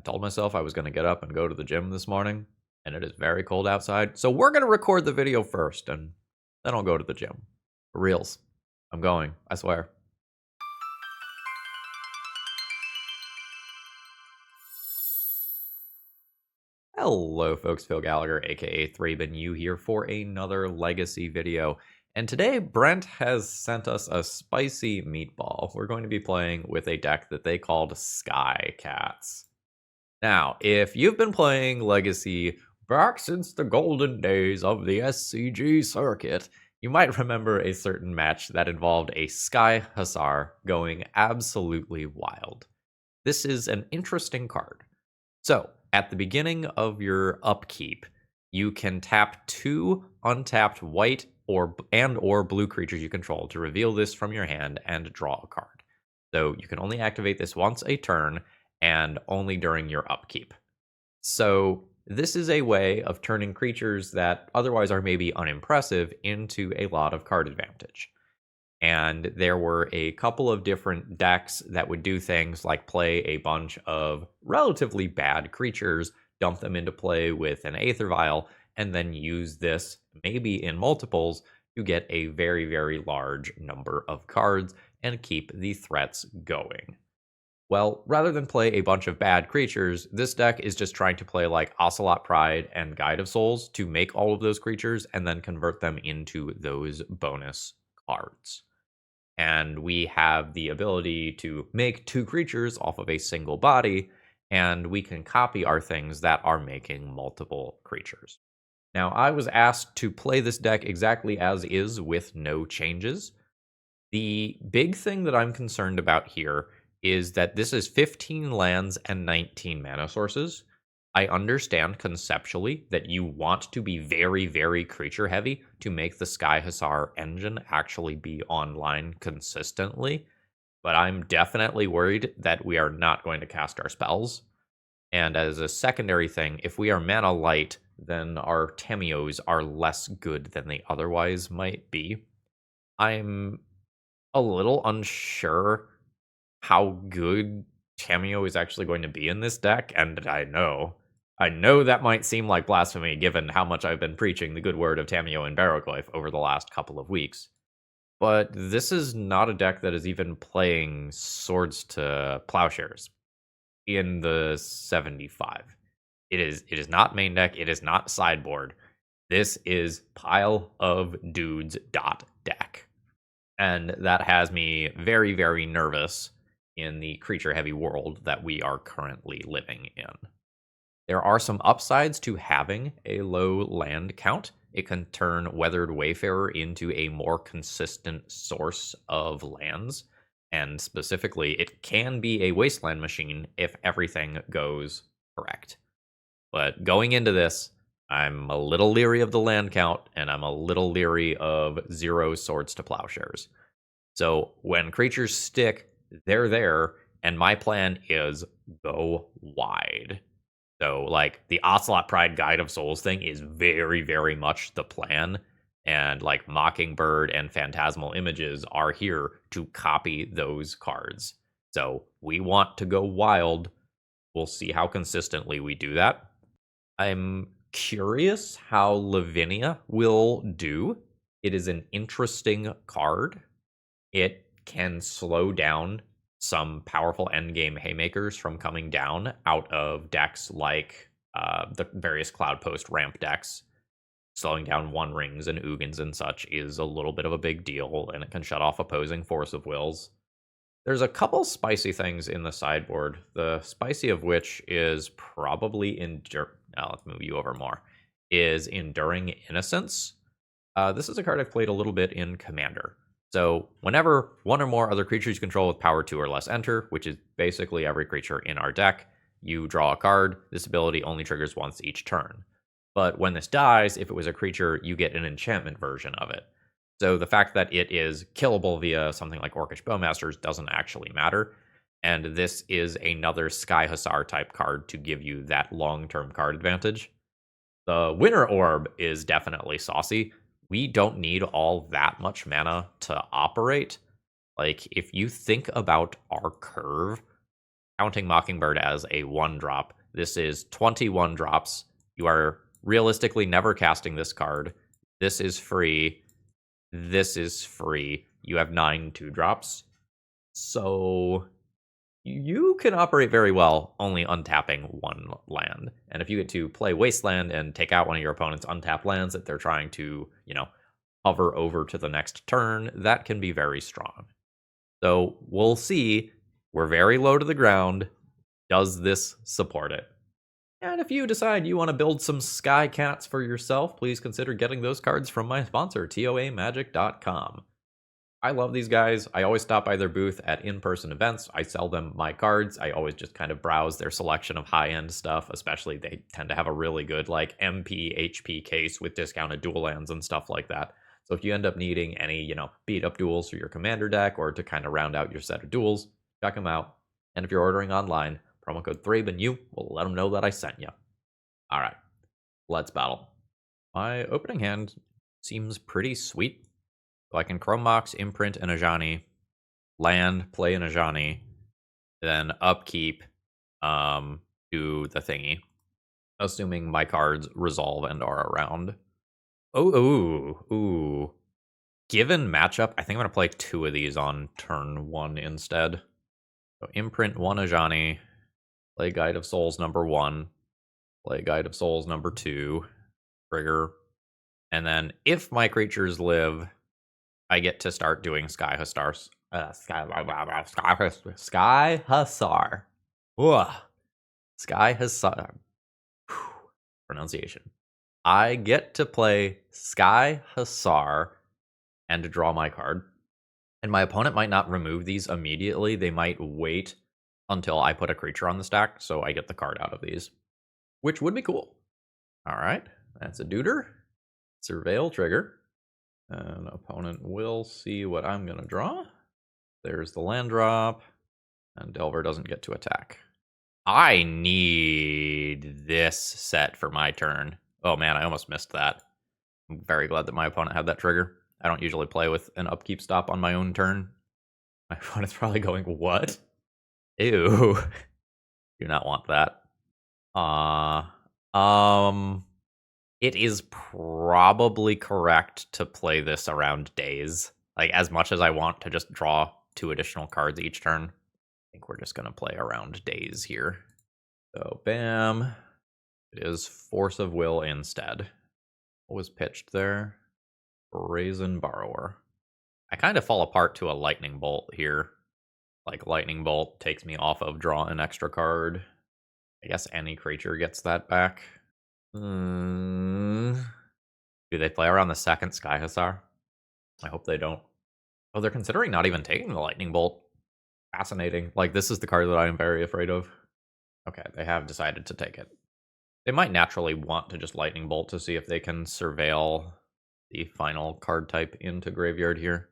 told myself I was going to get up and go to the gym this morning, and it is very cold outside. So we're going to record the video first, and then I'll go to the gym. For reals. I'm going, I swear. Hello, folks. Phil Gallagher, aka ThrabenU, here for another Legacy video. And today, Brent has sent us a spicy meatball. We're going to be playing with a deck that they called Skycats. Now, if you've been playing Legacy back since the golden days of the SCG circuit, you might remember a certain match that involved a Sky Hussar going absolutely wild. This is an interesting card. So, at the beginning of your upkeep, you can tap 2 untapped white or blue creatures you control to reveal this from your hand and draw a card. So you can only activate this once a turn and only during your upkeep. So this is a way of turning creatures that otherwise are maybe unimpressive into a lot of card advantage. And there were a couple of different decks that would do things like play a bunch of relatively bad creatures, dump them into play with an Aether Vial, and then use this, maybe in multiples, to get a very, very large number of cards and keep the threats going. Well, rather than play a bunch of bad creatures, this deck is just trying to play like Ocelot Pride and Guide of Souls to make all of those creatures and then convert them into those bonus cards. And we have the ability to make 2 creatures off of a single body, and we can copy our things that are making multiple creatures. Now, I was asked to play this deck exactly as is with no changes. The big thing that I'm concerned about here is that this is 15 lands and 19 mana sources. I understand conceptually that you want to be very, very creature heavy to make the Sky Hussar engine actually be online consistently, but I'm definitely worried that we are not going to cast our spells. And as a secondary thing, if we are mana light, then our Tamios are less good than they otherwise might be. I'm a little unsure how good Tamio is actually going to be in this deck, and I know that might seem like blasphemy given how much I've been preaching the good word of Tamio and Barrowglyph over the last couple of weeks. But this is not a deck that is even playing Swords to Plowshares in the 75. It is not main deck, it is not sideboard. This is pile of dudes deck. And that has me very, very nervous in the creature-heavy world that we are currently living in. There are some upsides to having a low land count. It can turn Weathered Wayfarer into a more consistent source of lands, and specifically, it can be a wasteland machine if everything goes correct. But going into this, I'm a little leery of the land count, and I'm a little leery of 0 Swords to Plowshares. So when creatures stick, they're there, and my plan is go wide. So, like, the Ocelot Pride Guide of Souls thing is very, very much the plan, and, like, Mockingbird and Phantasmal Images are here to copy those cards. So, we want to go wild. We'll see how consistently we do that. I'm curious how Lavinia will do. It is an interesting card. It can slow down some powerful endgame haymakers from coming down out of decks like the various Cloud Post ramp decks. Slowing down One Rings and Ugins and such is a little bit of a big deal, and it can shut off opposing Force of Wills. There's a couple spicy things in the sideboard, the spicy of which is probably let's move you over more, is Enduring Innocence. This is a card I've played a little bit in Commander. So whenever 1 or more other creatures you control with power 2 or less enter, which is basically every creature in our deck, you draw a card. This ability only triggers once each turn. But when this dies, if it was a creature, you get an enchantment version of it. So the fact that it is killable via something like Orcish Bowmasters doesn't actually matter. And this is another Sky Hussar type card to give you that long-term card advantage. The Winter Orb is definitely saucy. We don't need all that much mana to operate. Like, if you think about our curve, counting Mockingbird as a 1-drop. This is 21 drops. You are realistically never casting this card. This is free. This is free. You have 9 2-drops. So you can operate very well only untapping 1 land. And if you get to play Wasteland and take out one of your opponent's untapped lands that they're trying to, hover over to the next turn, that can be very strong. So we'll see. We're very low to the ground. Does this support it? And if you decide you want to build some Skycats for yourself, please consider getting those cards from my sponsor, TOAMagic.com. I love these guys. I always stop by their booth at in-person events. I sell them my cards. I always just kind of browse their selection of high-end stuff, especially they tend to have a really good MP, HP case with discounted dual lands and stuff like that. So if you end up needing any, beat-up duels for your commander deck or to kind of round out your set of duels, check them out. And if you're ordering online, promo code ThrabenU will let them know that I sent you. All right, let's battle. My opening hand seems pretty sweet. So I can Chrome Mox, imprint an Ajani, land, play an Ajani, then upkeep, do the thingy. Assuming my cards resolve and are around. Ooh. Given matchup, I think I'm going to play 2 of these on turn 1 instead. So imprint 1 Ajani, play Guide of Souls number 1, play Guide of Souls number 2, trigger. And then if my creatures live, I get to start doing Sky Hussar. Sky Hussar. Ugh. Sky Hussar. Pronunciation. I get to play Sky Hussar and to draw my card. And my opponent might not remove these immediately. They might wait until I put a creature on the stack, so I get the card out of these, which would be cool. All right, that's a Duder. Surveil trigger. And opponent will see what I'm going to draw. There's the land drop. And Delver doesn't get to attack. I need this set for my turn. Oh man, I almost missed that. I'm very glad that my opponent had that trigger. I don't usually play with an upkeep stop on my own turn. My opponent's probably going, what? Ew. Do not want that. It is probably correct to play this around days. As much as I want to just draw 2 additional cards each turn, I think we're just going to play around days here. So, bam. It is Force of Will instead. What was pitched there? Brazen Borrower. I kind of fall apart to a Lightning Bolt here. Lightning Bolt takes me off of draw an extra card. I guess any creature gets that back. Do they play around the second Sky Hussar? I hope they don't. Oh, they're considering not even taking the Lightning Bolt. Fascinating. This is the card that I am very afraid of. Okay, they have decided to take it. They might naturally want to just Lightning Bolt to see if they can surveil the final card type into graveyard here.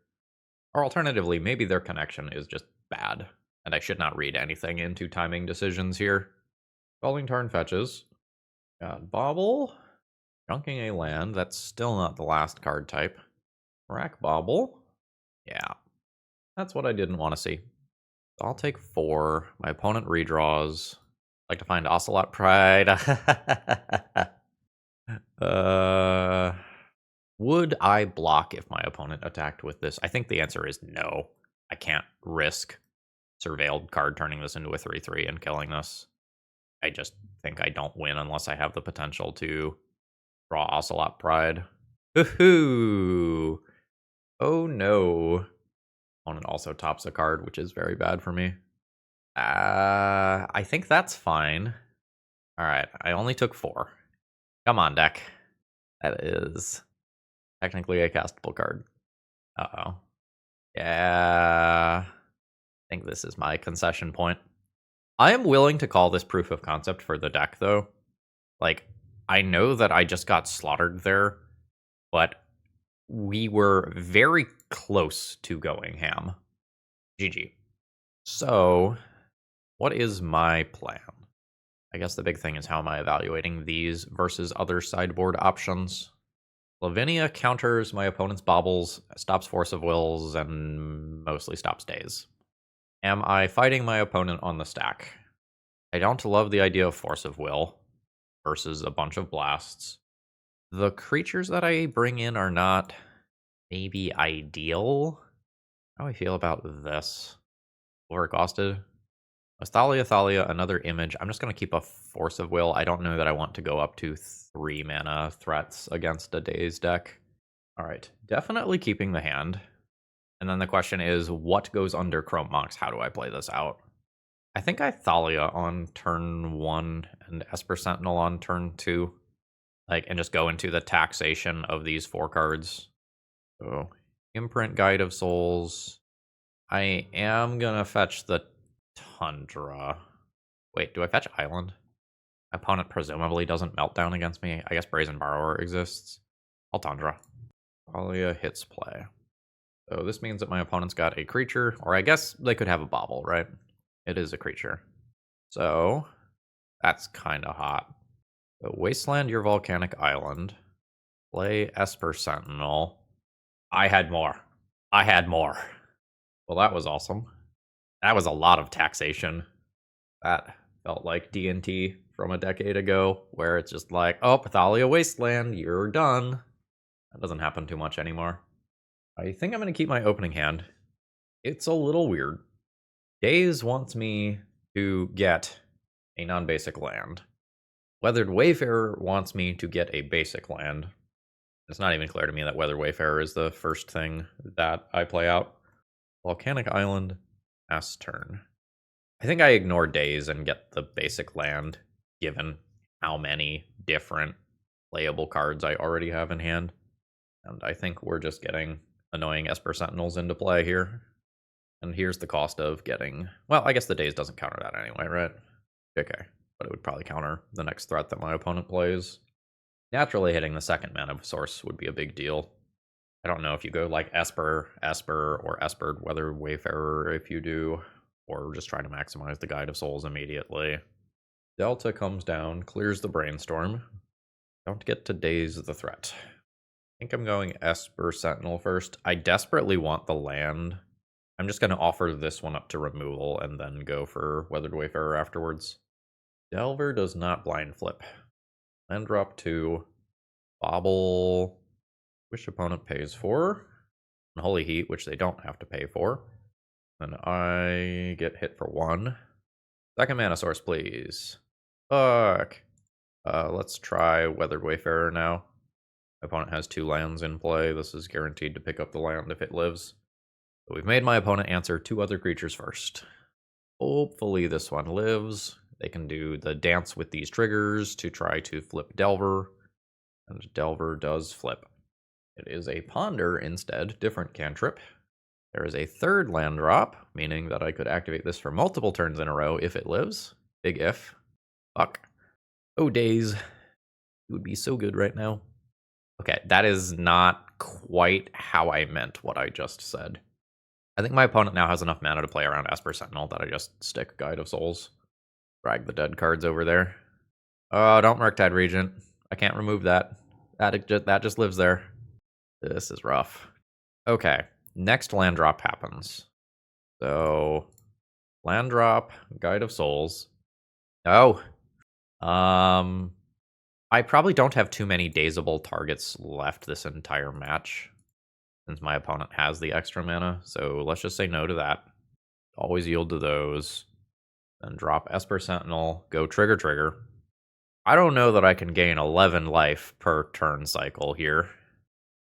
Or alternatively, maybe their connection is just bad, and I should not read anything into timing decisions here. Falling Tarn fetches. Got Bobble. Junking a land. That's still not the last card type. Rack Bobble. Yeah. That's what I didn't want to see. I'll take 4. My opponent redraws. Like to find Ocelot Pride. Would I block if my opponent attacked with this? I think the answer is no. I can't risk Surveilled card turning this into a 3/3 and killing this. I just think I don't win unless I have the potential to draw Ocelot Pride. Woohoo! Oh no. Opponent also tops a card, which is very bad for me. I think that's fine. Alright, I only took 4. Come on, deck. That is technically a castable card. Uh-oh. Yeah. I think this is my concession point. I am willing to call this proof of concept for the deck, though. I know that I just got slaughtered there, but we were very close to going ham. GG. So, what is my plan? I guess the big thing is how am I evaluating these versus other sideboard options? Lavinia counters my opponent's baubles, stops Force of Wills, and mostly stops days. Am I fighting my opponent on the stack? I don't love the idea of Force of Will versus a bunch of blasts. The creatures that I bring in are not maybe ideal. How do I feel about this? Overexhausted. Thalia, another image. I'm just going to keep a Force of Will. I don't know that I want to go up to 3 mana threats against a Daze deck. Alright, definitely keeping the hand. And then the question is, what goes under Chrome Mox? How do I play this out? I think I Thalia on turn 1 and Esper Sentinel on turn 2. And just go into the taxation of these 4 cards. So, Imprint, Guide of Souls. I am gonna fetch the Tundra. Wait, do I fetch Island? My opponent presumably doesn't Meltdown against me. I guess Brazen Borrower exists. I'll Tundra. Thalia hits play. So this means that my opponent's got a creature, or I guess they could have a Bauble, right? It is a creature. So, that's kind of hot. So Wasteland your Volcanic Island. Play Esper Sentinel. I had more. Well, that was awesome. That was a lot of taxation. That felt like D&T from a decade ago, where it's just like, oh, Thalia Wasteland, you're done. That doesn't happen too much anymore. I think I'm going to keep my opening hand. It's a little weird. Daze wants me to get a non-basic land. Weathered Wayfarer wants me to get a basic land. It's not even clear to me that Weathered Wayfarer is the first thing that I play out. Volcanic Island, pass turn. I think I ignore Daze and get the basic land, given how many different playable cards I already have in hand. And I think we're just getting annoying Esper Sentinels into play here. And here's the cost of getting... Well, I guess the Daze doesn't counter that anyway, right? Okay, but it would probably counter the next threat that my opponent plays. Naturally, hitting the second mana source would be a big deal. I don't know if you go like Esper, or Espered Weathered Wayfarer if you do, or just trying to maximize the Guide of Souls immediately. Delta comes down, clears the Brainstorm. Don't get to Daze the threat. I think I'm going Esper Sentinel first. I desperately want the land. I'm just going to offer this one up to removal and then go for Weathered Wayfarer afterwards. Delver does not blind flip. Land drop 2. Bobble. Which opponent pays for. And Holy Heat, which they don't have to pay for. And I get hit for 1. Second mana source, please. Fuck. Let's try Weathered Wayfarer now. My opponent has 2 lands in play. This is guaranteed to pick up the land if it lives. So we've made my opponent answer 2 other creatures first. Hopefully this one lives. They can do the dance with these triggers to try to flip Delver. And Delver does flip. It is a Ponder instead, different cantrip. There is a 3rd land drop, meaning that I could activate this for multiple turns in a row if it lives. Big if. Fuck. Oh, Daze. It would be so good right now. Okay, that is not quite how I meant what I just said. I think my opponent now has enough mana to play around Esper Sentinel that I just stick Guide of Souls. Drag the dead cards over there. Oh, don't Murktide Regent. I can't remove that. That just lives there. This is rough. Okay, next land drop happens. So, land drop, Guide of Souls. Oh. I probably don't have too many Dazeable targets left this entire match, since my opponent has the extra mana, so let's just say no to that. Always yield to those. Then drop Esper Sentinel, go trigger. I don't know that I can gain 11 life per turn cycle here.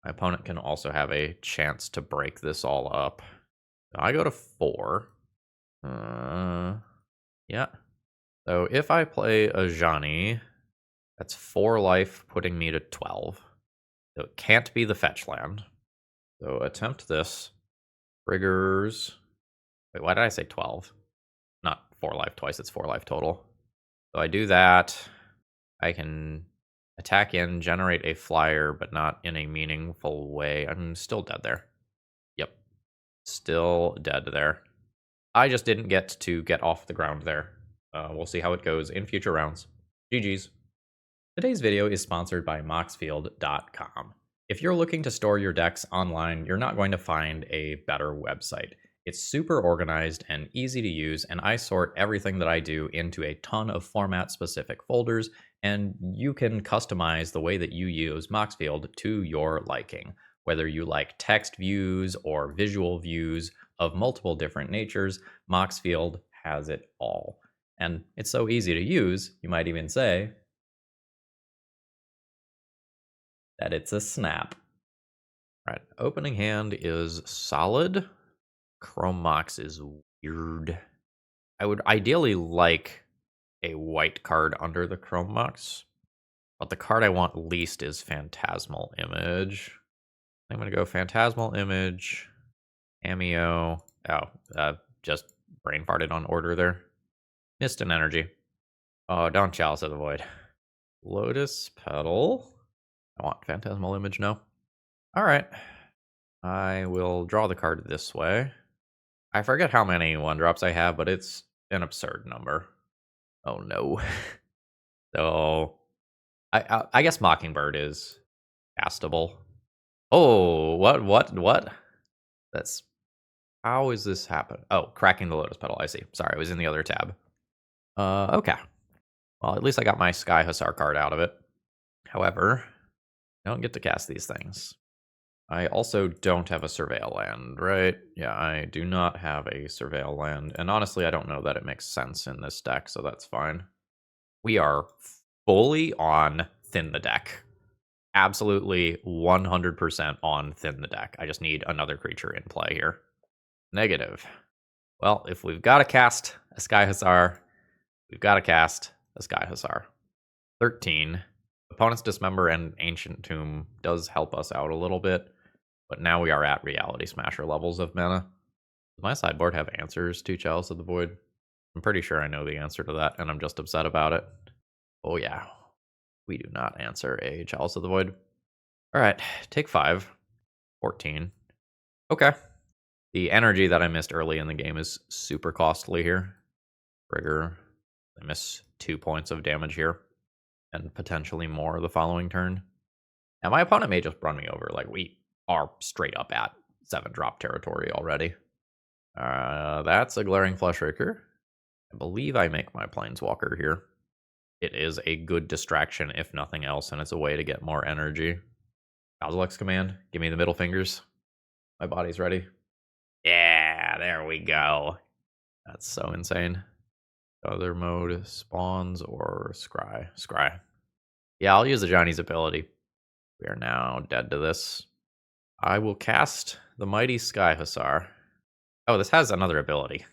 My opponent can also have a chance to break this all up. So I go to 4. Yeah. So if I play Ajani, that's 4 life, putting me to 12. So it can't be the fetch land. So attempt this. Triggers. Wait, why did I say 12? Not 4 life twice, it's 4 life total. So I do that. I can attack in, generate a flyer, but not in a meaningful way. I'm still dead there. Yep. Still dead there. I just didn't get to get off the ground there. We'll see how it goes in future rounds. GG's. Today's video is sponsored by Moxfield.com. If you're looking to store your decks online, you're not going to find a better website. It's super organized and easy to use, and I sort everything that I do into a ton of format-specific folders, and you can customize the way that you use Moxfield to your liking. Whether you like text views or visual views of multiple different natures, Moxfield has it all. And it's so easy to use, you might even say that it's a snap. All right, opening hand is solid. Chrome Mox is weird. I would ideally like a white card under the Chrome Mox, but the card I want least is Phantasmal Image. I'm going to go Phantasmal Image, Cameo. Just brain farted on order there. Mist and Energy. Oh, don't Chalice of the Void. Lotus Petal. I want Phantasmal Image, no. All right. I will draw the card this way. I forget how many 1-drops I have, but it's an absurd number. Oh no. So I guess Mockingbird is castable. Oh, what? That's how is this happen? Oh, cracking the Lotus Petal. I see. Sorry, I was in the other tab. Okay. Well, at least I got my Sky Hussar card out of it. However, I don't get to cast these things. I also don't have a Surveil land, right? Yeah, I do not have a Surveil land. And honestly, I don't know that it makes sense in this deck, so that's fine. We are fully on thin the deck. Absolutely 100% on thin the deck. I just need another creature in play here. Negative. Well, if we've got to cast a Sky Hussar, we've got to cast a Sky Hussar. 13. Opponent's Dismember and Ancient Tomb does help us out a little bit, but now we are at Reality Smasher levels of mana. Does my sideboard have answers to Chalice of the Void? I'm pretty sure I know the answer to that, and I'm just upset about it. Oh yeah, we do not answer a Chalice of the Void. All right, take 5. 14. Okay. The energy that I missed early in the game is super costly here. Trigger. I miss 2 points of damage here, and potentially more the following turn. Now my opponent may just run me over. Like, we are straight up at 7-drop territory already. That's a Glaring Fleshraker. I believe I make my Planeswalker here. It is a good distraction, if nothing else, and it's a way to get more energy. Kozilek's Command, give me the middle fingers. My body's ready. Yeah, there we go. That's so insane. Other mode, Spawns or Scry? Scry. Yeah, I'll use the Johnny's ability. We are now dead to this. I will cast the mighty Sky Hussar. Oh, this has another ability.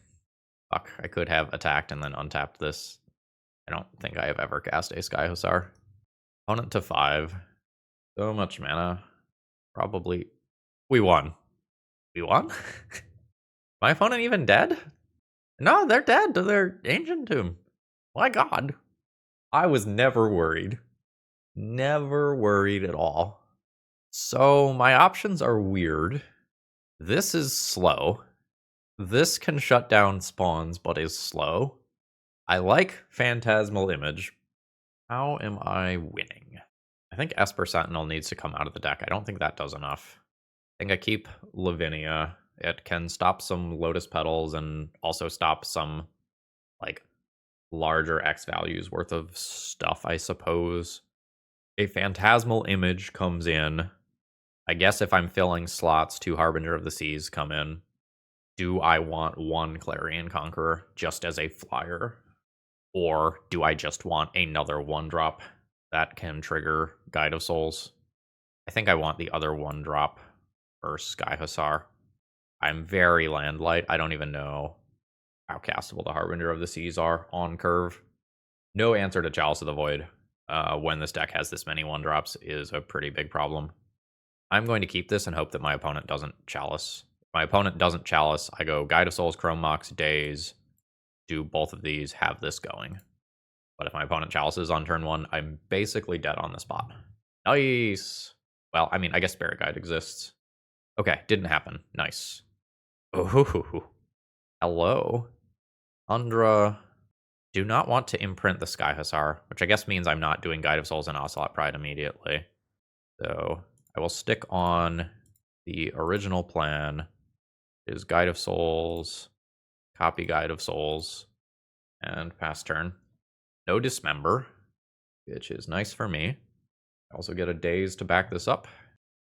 Fuck, I could have attacked and then untapped this. I don't think I have ever cast a Sky Hussar. Opponent to 5. So much mana. Probably. We won. We won? My opponent even dead? No, they're dead to their Ancient Tomb. My god. I was never worried. Never worried at all. So my options are weird. This is slow. This can shut down spawns, but is slow. I like Phantasmal Image. How am I winning? I think Esper Sentinel needs to come out of the deck. I don't think that does enough. I think I keep Lavinia. It can stop some Lotus Petals and also stop some, like, larger X values worth of stuff, I suppose. A Phantasmal Image comes in. I guess if I'm filling slots, 2 Harbinger of the Seas come in. Do I want 1 Clarion Conqueror just as a flyer? Or do I just want another 1-drop that can trigger Guide of Souls? I think I want the other 1-drop for Sky Hussar. I'm very land light. I don't even know how castable the Harbinger of the Seas are on curve. No answer to Chalice of the Void when this deck has this many 1-drops is a pretty big problem. I'm going to keep this and hope that my opponent doesn't Chalice. If my opponent doesn't Chalice, I go Guide of Souls, Chrome Mox, Daze, do both of these, have this going. But if my opponent Chalices on turn 1, I'm basically dead on the spot. Nice! Well, I mean, I guess Spirit Guide exists. Okay, didn't happen. Nice. Oh, hello. Undra. Do not want to imprint the Sky Hussar, which I guess means I'm not doing Guide of Souls and Ocelot Pride immediately. So I will stick on the original plan is Guide of Souls, copy Guide of Souls, and pass turn. No Dismember, which is nice for me. I also get a Daze to back this up.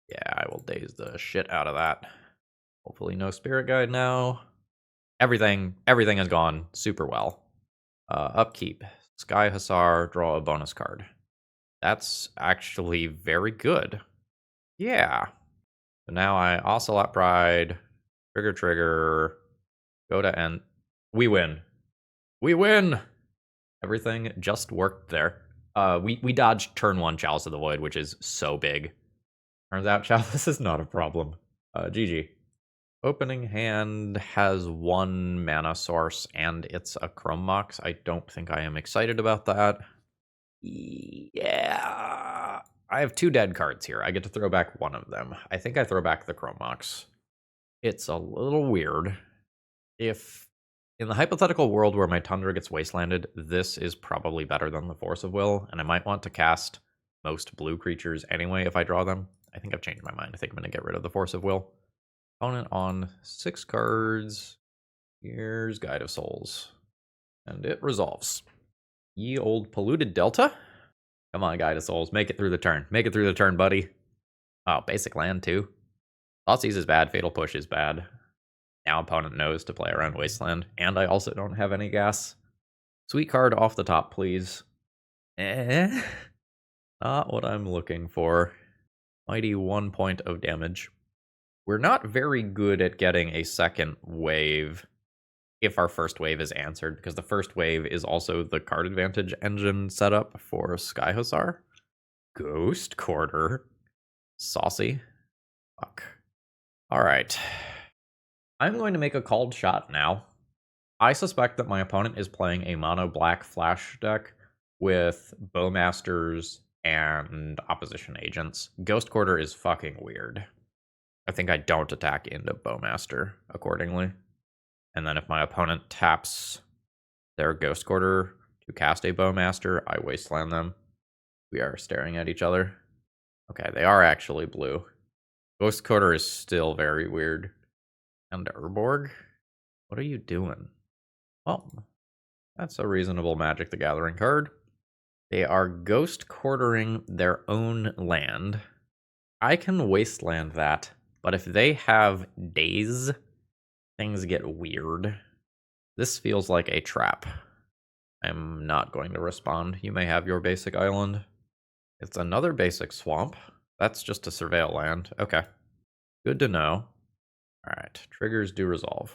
Yeah, I will Daze the shit out of that. Hopefully no Spirit Guide now. Everything has gone super well. Upkeep. Sky Hussar, draw a bonus card. That's actually very good. Yeah. So now I Ocelot Pride, trigger, go to end. We win. We win! Everything just worked there. We dodged turn 1 Chalice of the Void, which is so big. Turns out Chalice is not a problem. GG. Opening hand has 1 mana source, and it's a Chrome Mox. I don't think I am excited about that. Yeah. I have 2 dead cards here. I get to throw back 1 of them. I think I throw back the Chrome Mox. It's a little weird. If in the hypothetical world where my Tundra gets wastelanded, this is probably better than the Force of Will, and I might want to cast most blue creatures anyway if I draw them. I think I've changed my mind. I think I'm going to get rid of the Force of Will. Opponent on 6 cards. Here's Guide of Souls. And it resolves. Ye old polluted Delta. Come on, Guide of Souls. Make it through the turn. Make it through the turn, buddy. Oh, basic land too. Thoughtseize is bad. Fatal Push is bad. Now opponent knows to play around Wasteland. And I also don't have any gas. Sweet card off the top, please. Not what I'm looking for. Mighty 1 point of damage. We're not very good at getting a second wave if our first wave is answered, because the first wave is also the card advantage engine setup for Sky Hussar. Ghost Quarter. Saucy. Fuck. Alright. I'm going to make a called shot now. I suspect that my opponent is playing a mono black flash deck with Bowmasters and opposition agents. Ghost Quarter is fucking weird. I think I don't attack into Bowmaster accordingly. And then if my opponent taps their Ghost Quarter to cast a Bowmaster, I wasteland them. We are staring at each other. Okay, they are actually blue. Ghost Quarter is still very weird. And Urborg? What are you doing? Well, that's a reasonable Magic the Gathering card. They are Ghost Quartering their own land. I can wasteland that, but if they have Daze, things get weird. This feels like a trap. I'm not going to respond. You may have your basic island. It's another basic swamp. That's just a surveil land. Okay. Good to know. Alright, triggers do resolve.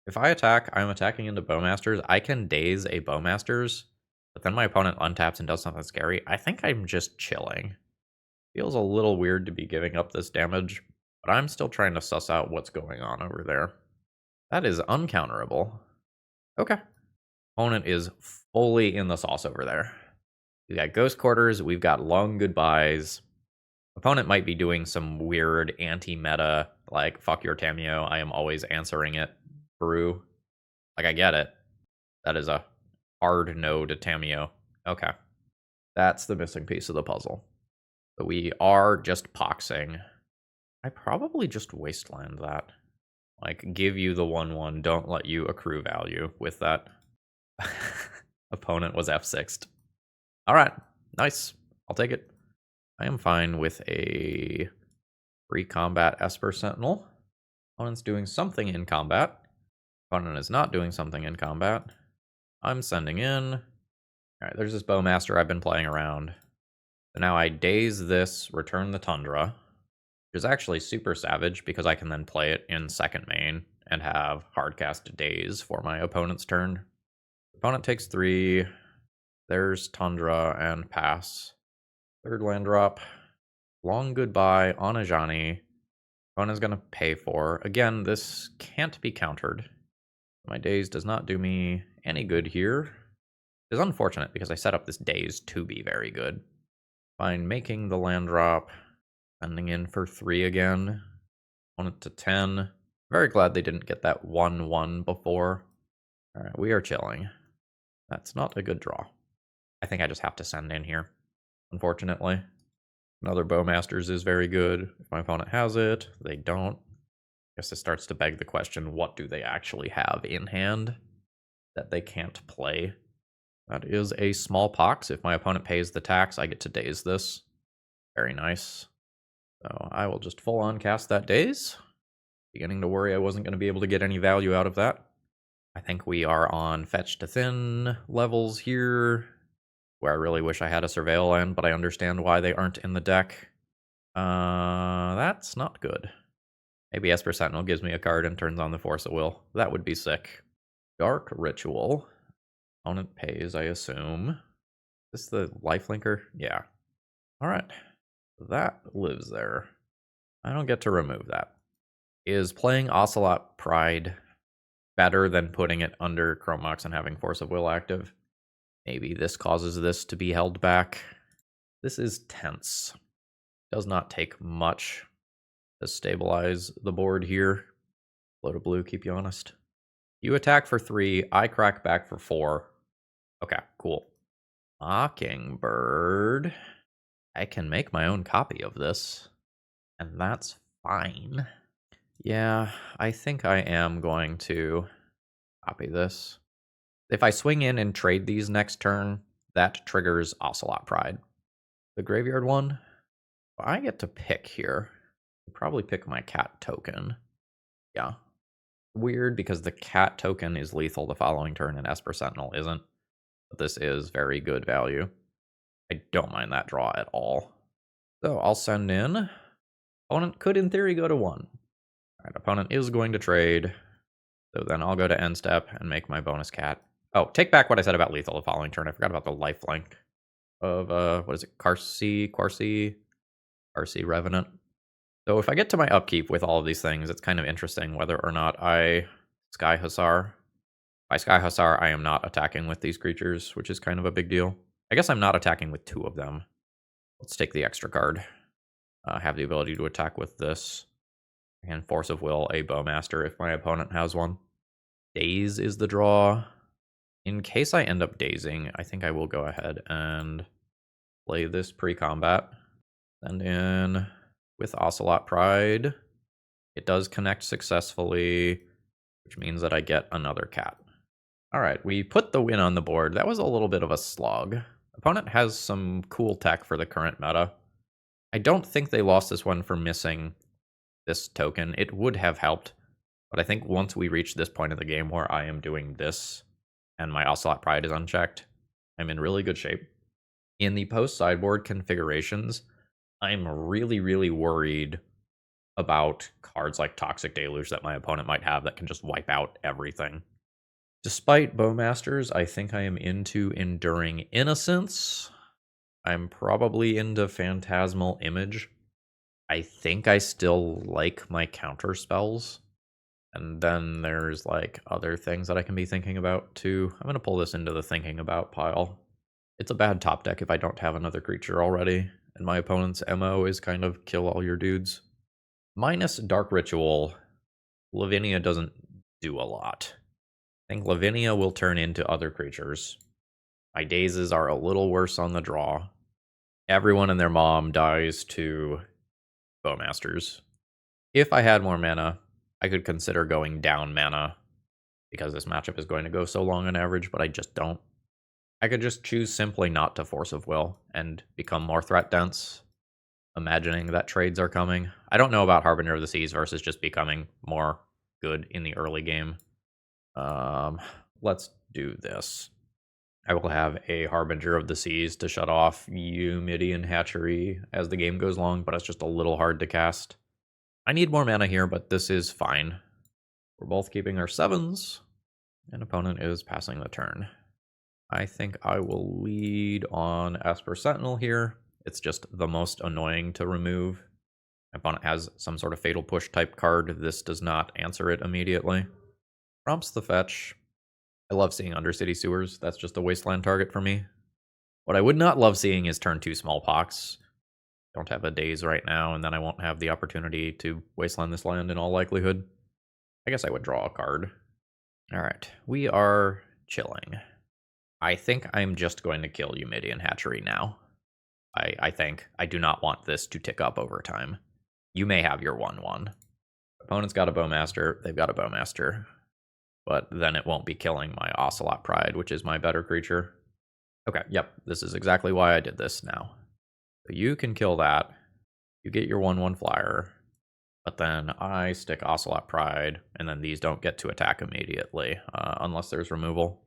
If I attack, I'm attacking into Bowmasters. I can Daze a Bowmasters, but then my opponent untaps and does something scary. I think I'm just chilling. Feels a little weird to be giving up this damage, but I'm still trying to suss out what's going on over there. That is uncounterable. Okay. Opponent is fully in the sauce over there. We got Ghost Quarters, we've got Long Goodbyes. Opponent might be doing some weird anti-meta, like, fuck your Tameo, I am always answering it, brew. Like, I get it. That is a hard no to Tameo. Okay. That's the missing piece of the puzzle. But we are just poxing. I probably just wasteland that. Like, give you the 1/1, don't let you accrue value with that. Opponent was F6'd. Alright, nice. I'll take it. I am fine with a free combat Esper Sentinel. Opponent's doing something in combat. Opponent is not doing something in combat. I'm sending in. Alright, there's this Bowmaster I've been playing around. So now I Daze this, return the Tundra, which is actually super savage because I can then play it in second main and have hardcast Daze for my opponent's turn. Opponent takes 3. There's Tundra and pass. Third land drop. Long Goodbye on Ajani. Opponent's going to pay for. Again, this can't be countered. My Daze does not do me any good here. It's unfortunate because I set up this Daze to be very good. Fine, making the land drop. Sending in for 3 again. Opponent to 10. Very glad they didn't get that 1/1 before. Alright, we are chilling. That's not a good draw. I think I just have to send in here, unfortunately. Another Bowmasters is very good. If my opponent has it, they don't. Guess it starts to beg the question, what do they actually have in hand that they can't play? That is a smallpox. If my opponent pays the tax, I get to daze this. Very nice. So I will just full on cast that daze. Beginning to worry I wasn't going to be able to get any value out of that. I think we are on fetch to thin levels here, where I really wish I had a Surveil land, but I understand why they aren't in the deck. That's not good. Maybe Esper Sentinel gives me a card and turns on the Force of Will. That would be sick. Dark Ritual. Opponent pays, I assume. Is this the lifelinker? Yeah. Alright. That lives there. I don't get to remove that. Is playing Ocelot Pride better than putting it under Chrome Mox and having Force of Will active? Maybe this causes this to be held back. This is tense. Does not take much to stabilize the board here. Float a blue, keep you honest. You attack for 3, I crack back for 4. Okay, cool. Mockingbird. I can make my own copy of this, and that's fine. Yeah, I think I am going to copy this. If I swing in and trade these next turn, that triggers Ocelot Pride. The graveyard one, I get to pick here. I'll probably pick my cat token. Yeah. Weird because the cat token is lethal the following turn and Esper Sentinel isn't. But this is very good value. I don't mind that draw at all. So I'll send in. Opponent could in theory go to 1. Alright, opponent is going to trade. So then I'll go to end step and make my bonus cat. Oh, take back what I said about lethal the following turn. I forgot about the lifelink of, what is it? Quarcy Revenant. So if I get to my upkeep with all of these things, it's kind of interesting whether or not I Sky Hussar. By Sky Hussar, I am not attacking with these creatures, which is kind of a big deal. I guess I'm not attacking with 2 of them. Let's take the extra card. I have the ability to attack with this. And Force of Will, a Bowmaster if my opponent has one. Daze is the draw. In case I end up dazing, I think I will go ahead and play this pre-combat. Send in with Ocelot Pride. It does connect successfully, which means that I get another cat. Alright, we put the win on the board. That was a little bit of a slog. Opponent has some cool tech for the current meta. I don't think they lost this one for missing this token. It would have helped, but I think once we reach this point of the game where I am doing this and my Ocelot Pride is unchecked, I'm in really good shape. In the post-sideboard configurations, I'm really, really worried about cards like Toxic Deluge that my opponent might have that can just wipe out everything. Despite Bowmasters, I think I am into Enduring Innocence. I'm probably into Phantasmal Image. I think I still like my counter spells. And then there's like other things that I can be thinking about too. I'm going to pull this into the thinking about pile. It's a bad top deck if I don't have another creature already. And my opponent's MO is kind of kill all your dudes. Minus Dark Ritual, Lavinia doesn't do a lot. I think Lavinia will turn into other creatures. My dazes are a little worse on the draw. Everyone and their mom dies to Bowmasters. If I had more mana, I could consider going down mana, because this matchup is going to go so long on average, but I just don't. I could just choose simply not to Force of Will and become more threat dense, imagining that trades are coming. I don't know about Harbinger of the Seas versus just becoming more good in the early game. Let's do this. I will have a Harbinger of the Seas to shut off Eumidian Hatchery as the game goes long, but it's just a little hard to cast. I need more mana here, but this is fine. We're both keeping our 7s, and opponent is passing the turn. I think I will lead on Esper Sentinel here. It's just the most annoying to remove. My opponent has some sort of Fatal Push type card. This does not answer it immediately. Prompts the fetch. I love seeing Undercity Sewers. That's just a wasteland target for me. What I would not love seeing is turn 2 Smallpox. Don't have a daze right now, and then I won't have the opportunity to wasteland this land in all likelihood. I guess I would draw a card. Alright, we are chilling. I think I'm just going to kill Eumidian Hatchery now. I think. I do not want this to tick up over time. You may have your 1-1. Opponent's got a Bowmaster, they've got a Bowmaster. But then it won't be killing my Ocelot Pride, which is my better creature. Okay, yep, this is exactly why I did this now. So you can kill that. You get your 1/1 flyer. But then I stick Ocelot Pride, and then these don't get to attack immediately, unless there's removal.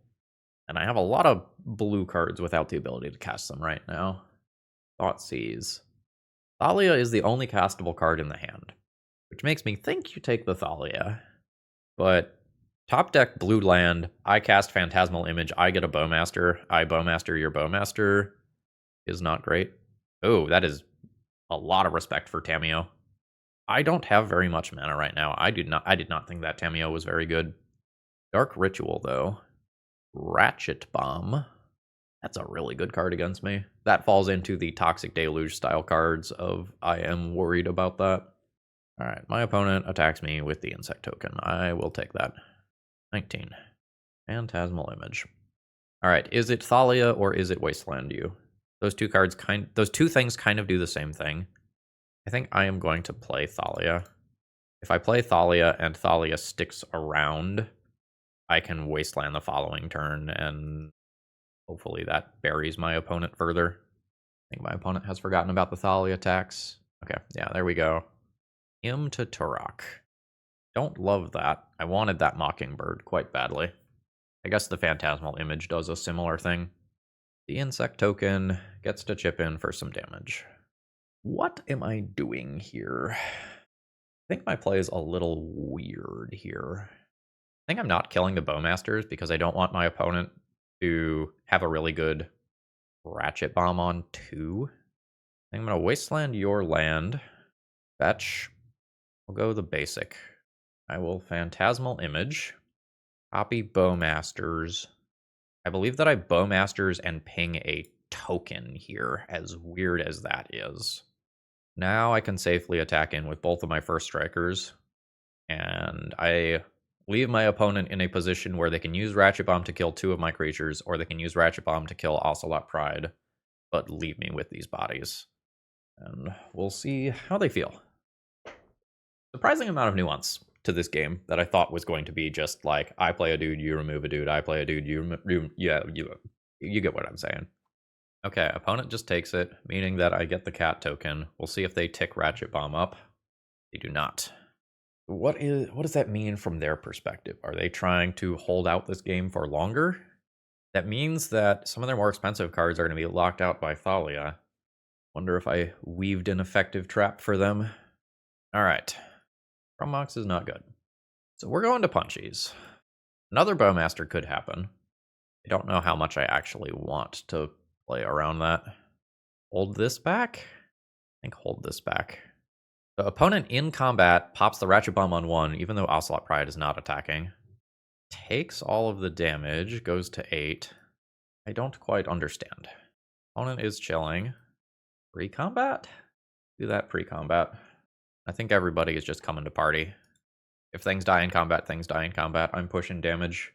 And I have a lot of blue cards without the ability to cast them right now. Thoughtseize. Thalia is the only castable card in the hand, which makes me think you take the Thalia. But top deck blue land, I cast Phantasmal Image, I get a Bowmaster, I Bowmaster your Bowmaster is not great. Oh, that is a lot of respect for Tamiyo. I don't have very much mana right now. I did not think that Tamiyo was very good. Dark Ritual, though. Ratchet Bomb. That's a really good card against me. That falls into the Toxic Deluge style cards of I am worried about that. Alright, my opponent attacks me with the Insect token. I will take that. 19. Phantasmal Image. Alright, is it Thalia or is it Wasteland You? Those two things kind of do the same thing. I think I am going to play Thalia. If I play Thalia and Thalia sticks around, I can Wasteland the following turn, and hopefully that buries my opponent further. I think my opponent has forgotten about the Thalia attacks. Okay, yeah, there we go. Him to Turok. Don't love that. I wanted that Mockingbird quite badly. I guess the Phantasmal Image does a similar thing. The Insect token gets to chip in for some damage. What am I doing here? I think my play is a little weird here. I think I'm not killing the Bowmasters because I don't want my opponent to have a really good Ratchet Bomb on 2. I think I'm going to Wasteland your land. Fetch. I'll go the basic. I will Phantasmal Image. Copy Bowmasters. I believe that I Bowmasters and ping a token here, as weird as that is. Now I can safely attack in with both of my first strikers, and I leave my opponent in a position where they can use Ratchet Bomb to kill 2 of my creatures, or they can use Ratchet Bomb to kill Ocelot Pride, but leave me with these bodies. And we'll see how they feel. Surprising amount of nuance to this game that I thought was going to be just like, I play a dude, you remove a dude, I play a dude, you get what I'm saying. Okay, opponent just takes it, meaning that I get the cat token. We'll see if they tick Ratchet Bomb up. They do not. What does that mean from their perspective? Are they trying to hold out this game for longer? That means that some of their more expensive cards are going to be locked out by Thalia. Wonder if I weaved an effective trap for them. Alright. Crumbox is not good. So we're going to Punchies. Another Bowmaster could happen. I don't know how much I actually want to play around that. Hold this back? I think hold this back. The opponent in combat pops the Ratchet Bomb on 1, even though Ocelot Pride is not attacking. Takes all of the damage, goes to 8. I don't quite understand. Opponent is chilling. Pre-combat? Do that pre-combat. I think everybody is just coming to party. If things die in combat, things die in combat. I'm pushing damage.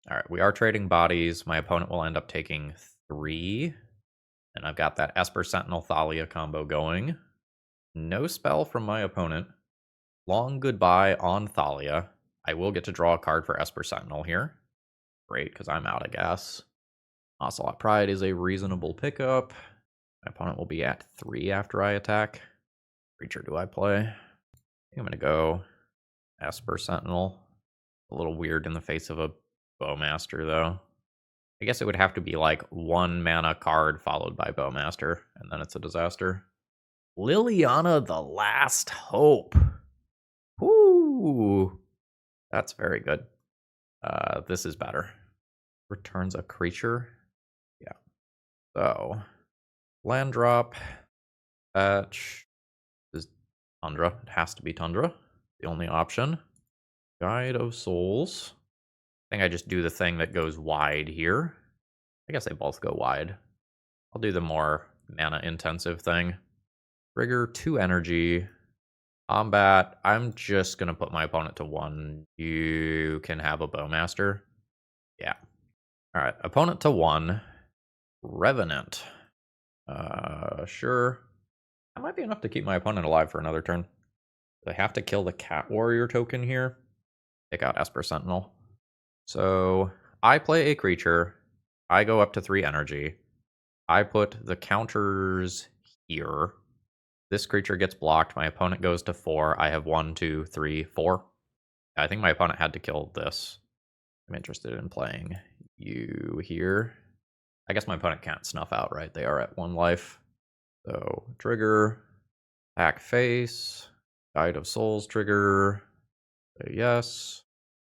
Alright, we are trading bodies. My opponent will end up taking 3. And I've got that Esper Sentinel Thalia combo going. No spell from my opponent. Long goodbye on Thalia. I will get to draw a card for Esper Sentinel here. Great, because I'm out of gas. Ocelot Pride is a reasonable pickup. My opponent will be at 3 after I attack. Creature do I play? I think I'm going to go Esper Sentinel. A little weird in the face of a Bowmaster, though. I guess it would have to be like 1 mana card followed by Bowmaster, and then it's a disaster. Liliana the Last Hope. Woo! That's very good. This is better. Returns a creature. Yeah. So, land drop. Fetch. This is Tundra. It has to be Tundra. The only option. Guide of Souls. I think I just do the thing that goes wide here. I guess they both go wide. I'll do the more mana-intensive thing. Trigger 2 energy. Combat. I'm just going to put my opponent to 1. You can have a Bowmaster. Yeah. Alright, opponent to 1. Revenant. Sure. That might be enough to keep my opponent alive for another turn. I have to kill the Cat Warrior token here. Take out Esper Sentinel. So I play a creature. I go up to 3 energy. I put the counters here. This creature gets blocked. My opponent goes to 4. I have 1, 2, 3, 4. I think my opponent had to kill this. I'm interested in playing you here. I guess my opponent can't snuff out, right? They are at 1 life. So trigger, pack face, Guide of Souls trigger. Say yes.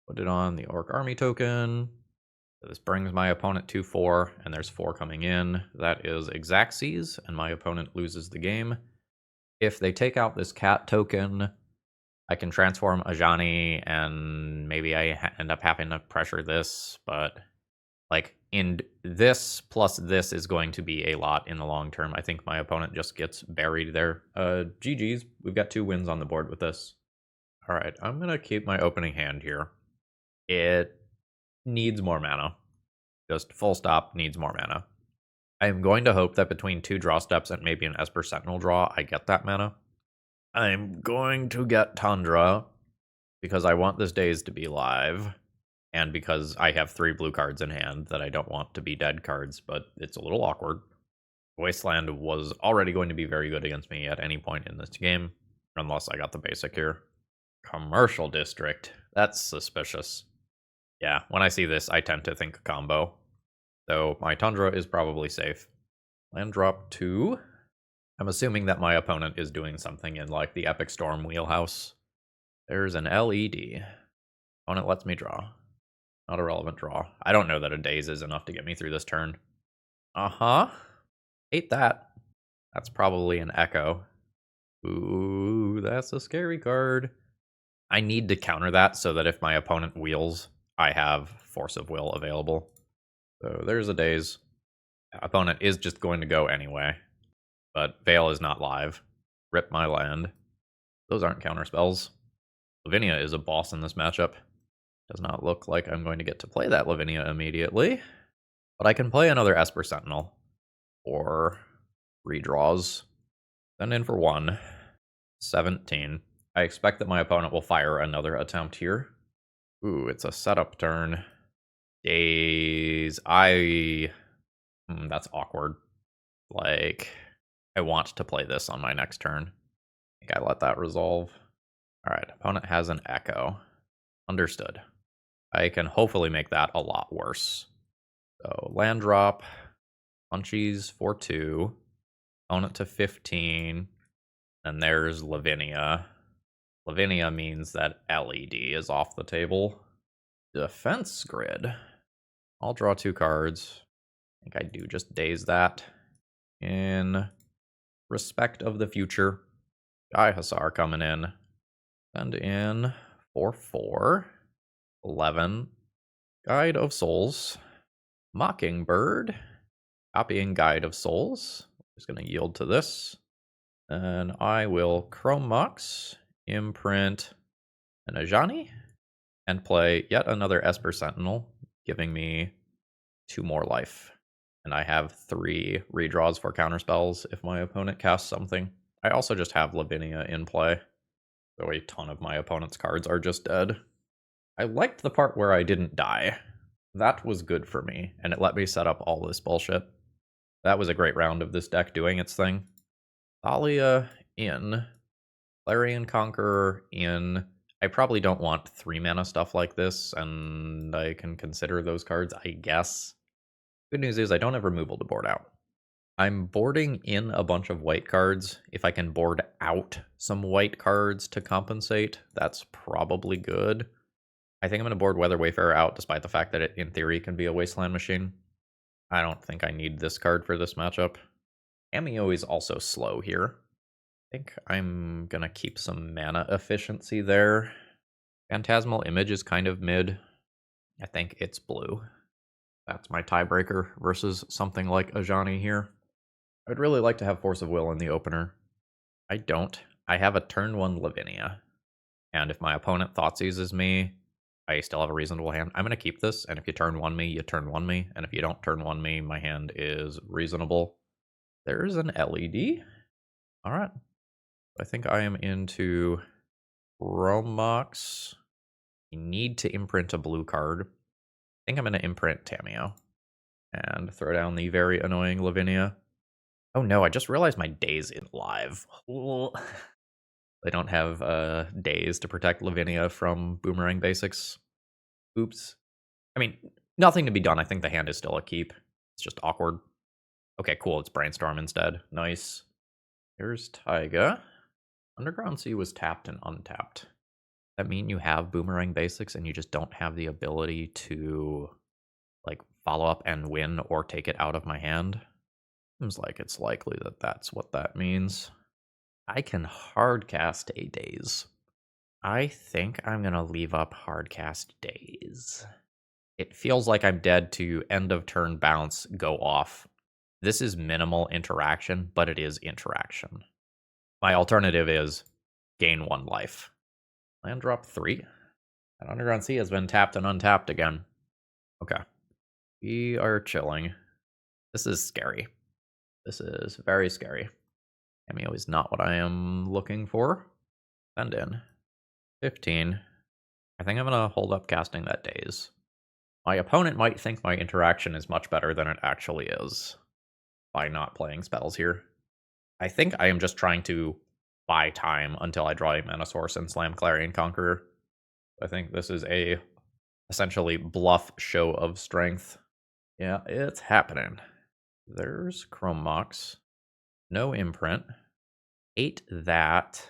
Put it on the Orc Army token. So this brings my opponent to 4, and there's 4 coming in. That is Xaxes, and my opponent loses the game. If they take out this cat token, I can transform Ajani, and maybe I end up having to pressure this, but like in this plus this is going to be a lot in the long term. I think my opponent just gets buried there. GG's, we've got 2 wins on the board with this. All right, I'm going to keep my opening hand here. It needs more mana. Just full stop, needs more mana. I am going to hope that between 2 draw steps and maybe an Esper Sentinel draw, I get that mana. I'm going to get Tundra because I want this Daze to be live, and because I have 3 blue cards in hand that I don't want to be dead cards, but it's a little awkward. Wasteland was already going to be very good against me at any point in this game, unless I got the basic here. Commercial District. That's suspicious. Yeah, when I see this, I tend to think combo. So my Tundra is probably safe. Land drop 2. I'm assuming that my opponent is doing something in like the Epic Storm wheelhouse. There's an LED. Opponent lets me draw. Not a relevant draw. I don't know that a Daze is enough to get me through this turn. Hate that. That's probably an Echo. Ooh, that's a scary card. I need to counter that so that if my opponent wheels, I have Force of Will available. So there's a Daze. Opponent is just going to go anyway. But Veil is not live. Rip my land. Those aren't counter spells. Lavinia is a boss in this matchup. Does not look like I'm going to get to play that Lavinia immediately. But I can play another Esper Sentinel. Or redraws. Send in for 1. 17. I expect that my opponent will fire another attempt here. Ooh, it's a setup turn. Daze. That's awkward. Like, I want to play this on my next turn. I think I let that resolve. Alright, opponent has an Echo. Understood. I can hopefully make that a lot worse. So, land drop. Punchies for 2. Opponent to 15. And there's Lavinia. Lavinia means that LED is off the table. Defense grid. I'll draw 2 cards. I think I do just Daze that. In respect of the future. Sky Hussar coming in. Send in for 4. 11. Guide of Souls. Mockingbird. Copying Guide of Souls. Just going to yield to this. And I will Chrome Mox, imprint an Ajani, and play yet another Esper Sentinel, giving me 2 more life. And I have 3 redraws for counterspells if my opponent casts something. I also just have Lavinia in play, so a ton of my opponent's cards are just dead. I liked the part where I didn't die. That was good for me, and it let me set up all this bullshit. That was a great round of this deck doing its thing. Thalia in. Clarion Conqueror in. I probably don't want 3 mana stuff like this, and I can consider those cards, I guess. Good news is I don't have removal to board out. I'm boarding in a bunch of white cards. If I can board out some white cards to compensate, that's probably good. I think I'm going to board Weather Wayfarer out, despite the fact that it, in theory, can be a Wasteland Machine. I don't think I need this card for this matchup. Cameo is also slow here. I think I'm going to keep some mana efficiency there. Phantasmal Image is kind of mid. I think it's blue. That's my tiebreaker versus something like Ajani here. I'd really like to have Force of Will in the opener. I don't. I have a turn 1 Lavinia. And if my opponent Thoughtseizes me, I still have a reasonable hand. I'm going to keep this, and if you turn 1 me, you turn 1 me. And if you don't turn 1 me, my hand is reasonable. There's an LED. All right. I think I am into Chromox. You need to imprint a blue card. I think I'm going to imprint Tameo and throw down the very annoying Lavinia. Oh no, I just realized my days in live. They don't have days to protect Lavinia from Boomerang Basics. Oops. I mean, nothing to be done. I think the hand is still a keep. It's just awkward. Okay, cool. It's Brainstorm instead. Nice. Here's Taiga. Underground Sea was tapped and untapped. That mean you have Boomerang Basics and you just don't have the ability to like follow up and win or take it out of my hand? Seems like it's likely that that's what that means. I can hardcast a Daze. I think I'm gonna leave up hardcast Daze. It feels like I'm dead to end of turn bounce, go off. This is minimal interaction, but it is interaction. My alternative is gain 1 life. Land drop 3. And Underground Sea has been tapped and untapped again. Okay. We are chilling. This is scary. This is very scary. Cameo is not what I am looking for. Send in. 15. I think I'm going to hold up casting that Daze. My opponent might think my interaction is much better than it actually is by not playing spells here. I think I am just trying to buy time until I draw a mana source and slam Clarion Conqueror. I think this is a essentially bluff show of strength. Yeah, it's happening. There's Chromox. No imprint. 8 that.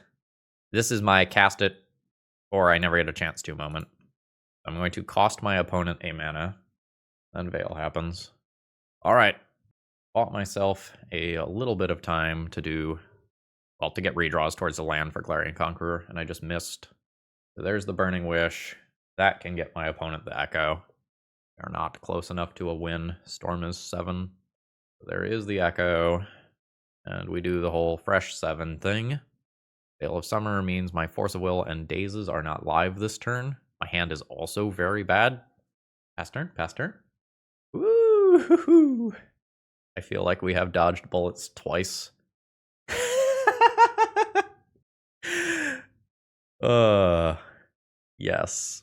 This is my cast it or I never get a chance to moment. I'm going to cost my opponent a mana. Then Veil happens. Alright. Bought myself a little bit of time to do, well, to get redraws towards the land for Clarion Conqueror, and I just missed. So there's the Burning Wish. That can get my opponent the Echo. They're not close enough to a win. Storm is 7. There is the Echo. And we do the whole fresh 7 thing. Veil of Summer means my Force of Will and Dazes are not live this turn. My hand is also very bad. Pass turn, pass turn. Woo! I feel like we have dodged bullets twice. Yes.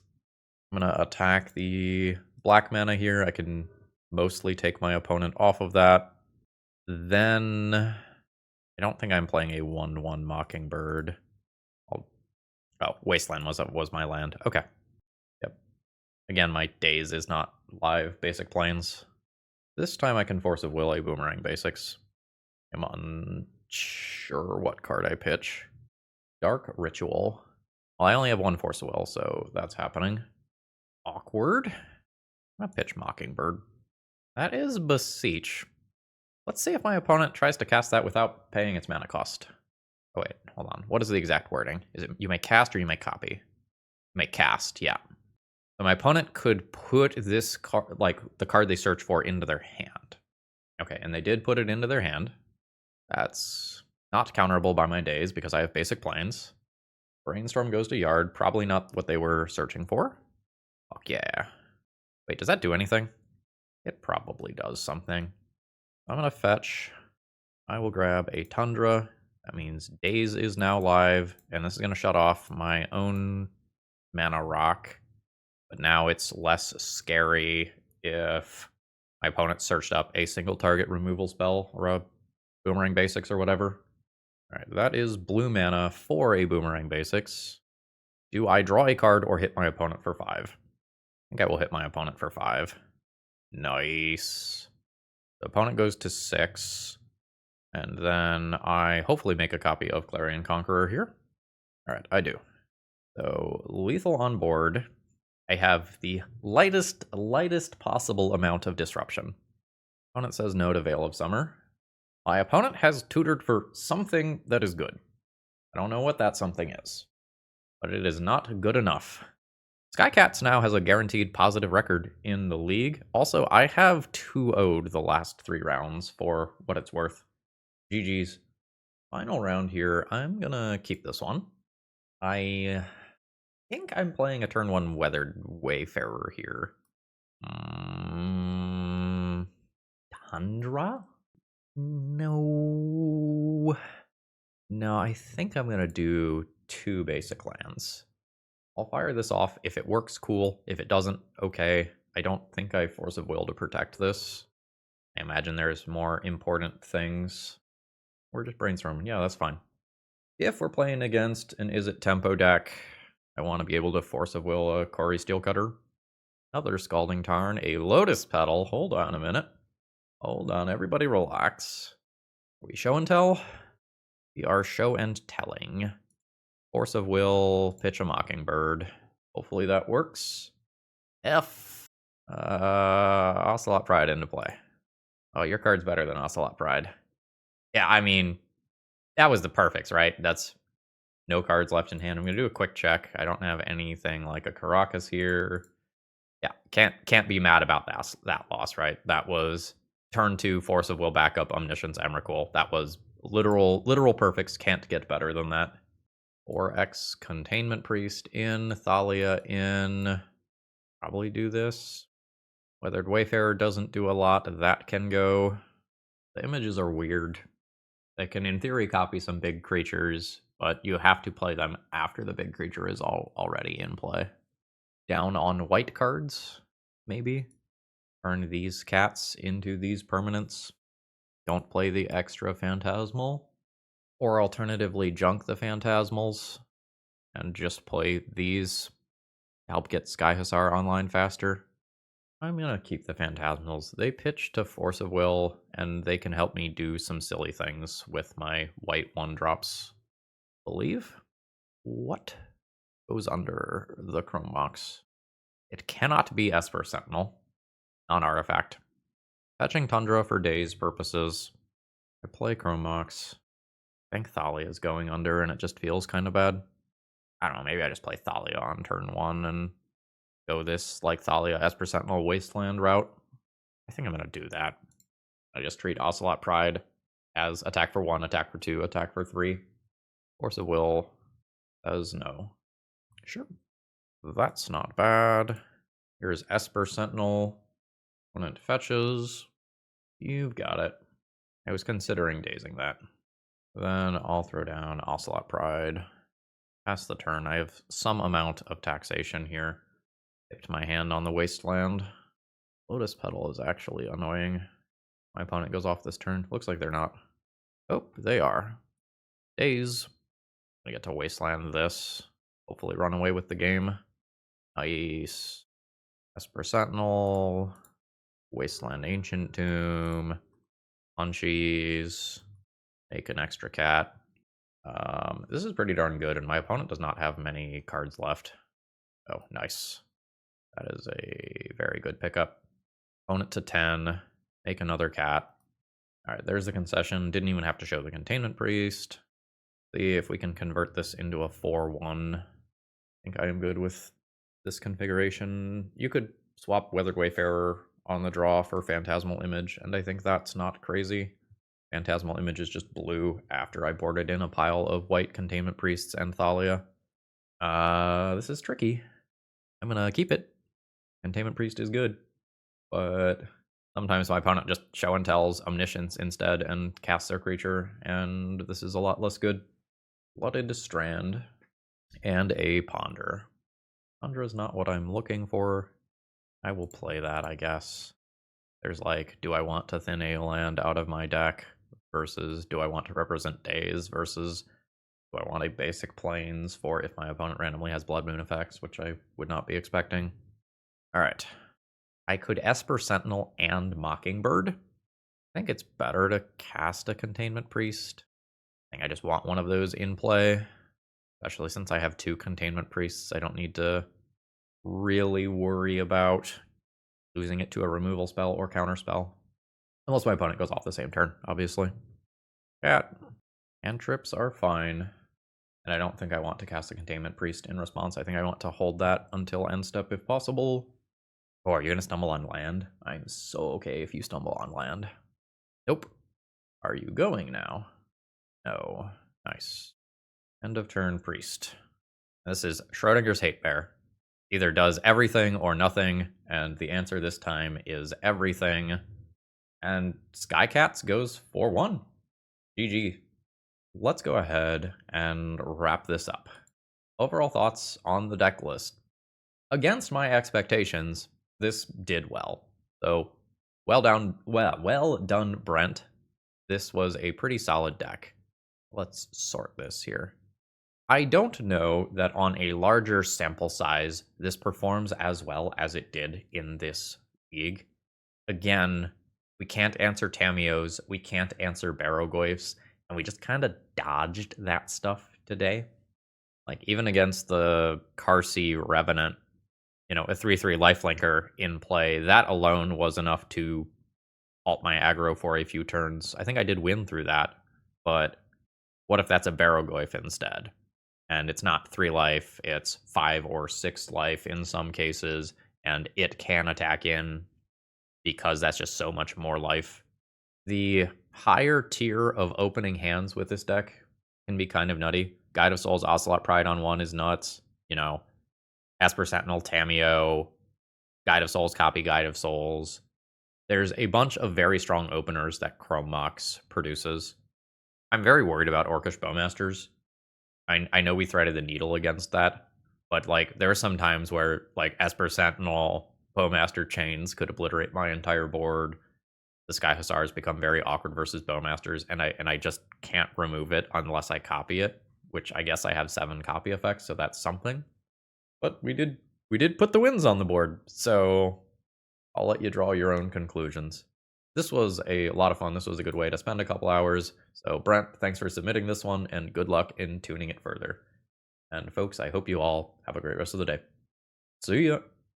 I'm gonna attack the black mana here. I can mostly take my opponent off of that. Then I don't think I'm playing a 1/1 Mockingbird. Oh, Wasteland was my land. Okay. Yep. Again, my Daze is not live basic planes. This time I can Force of Will a Boomerang Basics. I'm unsure what card I pitch. Dark Ritual. Well, I only have 1 Force of Will, so that's happening. Awkward. I'm gonna pitch Mockingbird. That is Beseech. Let's see if my opponent tries to cast that without paying its mana cost. Oh wait, hold on. What is the exact wording? Is it you may cast or you may copy? You may cast, yeah. So my opponent could put this card, like the card they search for, into their hand. Okay, and they did put it into their hand. That's not counterable by my Daze because I have basic planes. Brainstorm goes to Yard. Probably not what they were searching for. Fuck yeah. Wait, does that do anything? It probably does something. I'm going to fetch. I will grab a Tundra. That means Daze is now live, and this is going to shut off my own mana rock. But now it's less scary if my opponent searched up a single target removal spell or a Boomerang Basics or whatever. Alright, that is blue mana for a Boomerang Basics. Do I draw a card or hit my opponent for 5? I think I will hit my opponent for 5. Nice. The opponent goes to 6. And then I hopefully make a copy of Clarion Conqueror here. Alright, I do. So, lethal on board. I have the lightest possible amount of disruption. Opponent says no to Veil of Summer. My opponent has tutored for something that is good. I don't know what that something is, but it is not good enough. Skycats now has a guaranteed positive record in the league. Also, I have 2-0'd the last 3 rounds for what it's worth. GG's. Final round here. I'm gonna keep this one. I think I'm playing a turn 1 Weathered Wayfarer here. Tundra? No. No, I think I'm gonna do 2 basic lands. I'll fire this off. If it works, cool. If it doesn't, okay. I don't think I Force of Will to protect this. I imagine there's more important things. We're just brainstorming. Yeah, that's fine. If we're playing against an Is It Tempo deck, I want to be able to Force of Will a Kori Steelcutter. Another Scalding Tarn, a Lotus Petal. Hold on a minute. Hold on, everybody relax. Are we show and tell? We are show and telling. Force of Will, pitch a Mockingbird. Hopefully that works. F. Ocelot Pride into play. Oh, your card's better than Ocelot Pride. Yeah, I mean, that was the perfects, right? That's no cards left in hand. I'm gonna do a quick check. I don't have anything like a Caracas here. Yeah, can't be mad about that loss, right? That was turn 2, Force of Will backup, Omniscience, Emrakul. That was literal perfects. Can't get better than that. 4x Containment Priest in, Thalia in. Probably do this. Weathered Wayfarer doesn't do a lot. That can go. The images are weird. They can, in theory, copy some big creatures, but you have to play them after the big creature is already in play. Down on white cards, maybe. Turn these cats into these permanents. Don't play the extra Phantasmal. Or alternatively, junk the Phantasmals and just play these to help get Sky Hussar online faster. I'm gonna keep the Phantasmals. They pitch to Force of Will, and they can help me do some silly things with my white 1-drops. Believe? What goes under the Chrome Box? It cannot be Esper Sentinel. Non-artifact. Fetching Tundra for days purposes. I play Chrome Box. I think Thalia is going under, and it just feels kind of bad. I don't know, maybe I just play Thalia on turn 1 and go this, like, Thalia Esper Sentinel Wasteland route. I think I'm going to do that. I just treat Ocelot Pride as attack for 1, attack for 2, attack for 3. Force of Will says no. Sure. That's not bad. Here's Esper Sentinel. Opponent fetches. You've got it. I was considering dazing that. Then I'll throw down Ocelot Pride. Pass the turn. I have some amount of taxation here. Picked my hand on the Wasteland. Lotus Petal is actually annoying. My opponent goes off this turn. Looks like they're not. Oh, they are. Daze. I get to Wasteland this. Hopefully run away with the game. Nice. Esper Sentinel. Wasteland Ancient Tomb. Punchies. Make an extra cat. This is pretty darn good, and my opponent does not have many cards left. Oh, nice. That is a very good pickup. Opponent to 10. Make another cat. Alright, there's the concession. Didn't even have to show the Containment Priest. See if we can convert this into a 4-1. I think I am good with this configuration. You could swap Weathered Wayfarer on the draw for Phantasmal Image, and I think that's not crazy. Phantasmal Image is just blue after I boarded in a pile of white Containment Priests and Thalia. This is tricky. I'm gonna keep it. Containment Priest is good, but sometimes my opponent just show and tells Omniscience instead and casts their creature, and this is a lot less good. Blooded Strand and a Ponder. Ponder is not what I'm looking for. I will play that, I guess. There's like, do I want to thin a land out of my deck versus do I want to represent days versus do I want a basic plains for if my opponent randomly has Blood Moon effects, which I would not be expecting. Alright. I could Esper Sentinel and Mockingbird. I think it's better to cast a Containment Priest. I think I just want one of those in play. Especially since I have 2 Containment Priests, I don't need to really worry about losing it to a removal spell or counter spell. Unless my opponent goes off the same turn, obviously. Cat. Cantrips are fine. And I don't think I want to cast a Containment Priest in response. I think I want to hold that until end step if possible. Oh, are you going to stumble on land? I'm so okay if you stumble on land. Nope. Are you going now? No. Nice. End of turn Priest. This is Schrodinger's Hate Bear. Either does everything or nothing, and the answer this time is everything. And Skycats goes 4-1. GG. let's go ahead and wrap this up. Overall thoughts on the deck list. Against my expectations, this did well. So, well done, Brent. This was a pretty solid deck. Let's sort this here. I don't know that on a larger sample size, this performs as well as it did in this league. Again, we can't answer Tamios, we can't answer Barrogoyfs, and we just kind of dodged that stuff today. Like, even against the Carsey Revenant, a 3/3 lifelinker in play, that alone was enough to halt my aggro for a few turns. I think I did win through that, but what if that's a Barrogoyf instead? And it's not 3 life, it's 5 or 6 life in some cases, and it can attack in because that's just so much more life. The higher tier of opening hands with this deck can be kind of nutty. Guide of Souls, Ocelot Pride on 1 is nuts. Esper Sentinel, Tameo, Guide of Souls, copy Guide of Souls. There's a bunch of very strong openers that Chrome Mox produces. I'm very worried about Orcish Bowmasters. I know we threaded the needle against that, but there are some times where Esper Sentinel, Bowmaster chains could obliterate my entire board. The Sky Hussars become very awkward versus Bowmasters, and I just can't remove it unless I copy it, which I guess I have 7 copy effects, so that's something. But we did put the wins on the board, so I'll let you draw your own conclusions. This was a lot of fun. This was a good way to spend a couple hours. So Brent, thanks for submitting this one, and good luck in tuning it further. And folks, I hope you all have a great rest of the day. See ya!